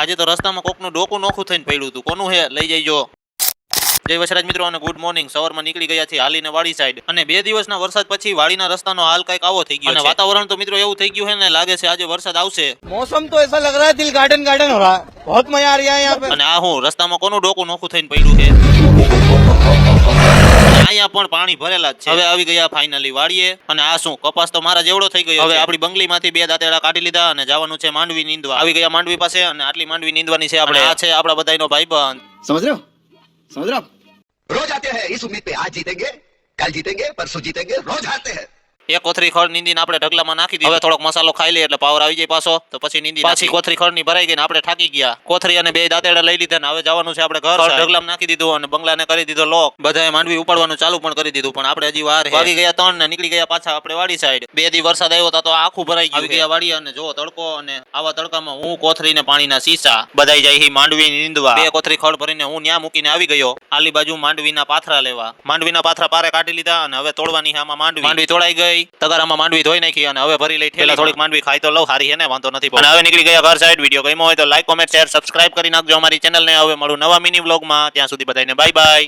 આજે તો રસ્તામાં કોકનું ડોકું નોખું થઈને પડ્યું હતું. કોનું હે લઈ જઈજો. જય વસરાજ મિત્રો અને ગુડ મોર્નિંગ. સવારમાં નીકળી ગયા છીએ હાલીને વાડી સાઈડ, અને 2 દિવસના વરસાદ પછી વાડીના રસ્તાનો હાલ કઈક આવો થઈ ગયો છે. વાતાવરણ તો મિત્રો એવું થઈ ગયું है ને, લાગે છે આજે વરસાદ આવશે. मौसम तो ऐसा लग रहा है दिल गार्डन गार्डन हो रहा है, बहुत मजा आ रहा है यहाँ पे। અને આ હું રસ્તામાં કોનું ડોકું નોખું થઈને પડ્યું છે. અહીંયા પણ પાણી ભરેલા જ છે. હવે આવી ગયા ફાઇનલી વાડીએ, અને આ શું કપાસ તો મારા જેવડો થઈ ગયો. હવે આપણી બંગલીમાંથી 2 દાંતેડા કાઢી લીધા અને જવાનું છે માંડવી નીંદવા. આવી ગયા માંડવી પાસે, અને આટલી માંડવી નીંદવાની છે આપણે. આ છે આપણા બધાનો ભાઈબંધ. समझ रहे हो, समझ रहे हो आप? रोज आते हैं इस उम्मीद पे आज जीतेंगे, कल जीतेंगे, परसों जीतेंगे, रोज हारते हैं। એક કોથરી ખડ નીંદીને આપણે ઢગલામાં નાખી દીધી. હવે થોડોક મસાલો ખાઈ લઈએ એટલે પાવર આવી જાય પાછો. તો પછી નીંદી પાછી કોથરી ખડની ભરાઈ ગઈ ને આપણે થાકી ગયા. કોથરી અને 2 દાંતેડા લઈ લીધા ને હવે જવાનું છે આપણે ઘર. ઢગલામાં નાખી દીધું અને બંગલાને કરી દીધો લોક. બધાએ માંડવી ઉપાડવાનું ચાલુ પણ કરી દીધું, પણ આપણે હજી વાર. વાગી ગયા 3 ને નીકળી ગયા પાછા આપણે વાડી સાઈડ. 2 દી વરસાદ આવ્યો તો આખું ભરાઈ ગયું. આવી ગયા વાડી, અને જો તડકો, અને આવા તડકામાં હું કોથરીને પાણીના સીસા બધાઈ જાય માંડવી નીંદવા. 2 કોથરી ખડ ભરીને હું ન્યા મૂકીને આવી ગયો. આલી બાજુ માંડવીના પાથરા લેવા. માંડવીના પાથરા પારે કાઢી લીધા અને હવે તોડવાની આમાં માંડવી તોડાઈ ગઈ. તગારામાં માંડવી ધોઈ નાખી અને હવે ભરી લઈ ઠેલા. થોડીક માંડવી ખાઈ તો લઉં, સારી છે ને, વાંધો નથી. અને હવે નીકળી ગયા ઘર સાઈડ. વિડીયો ગમ્યો હોય તો લાઈક, કોમેન્ટ, શેર, સબસ્ક્રાઇબ કરી નાખજો અમારી ચેનલને. હવે મળું નવા મિની વ્લોગમાં. ત્યાં સુધી બધાને બાય બાય.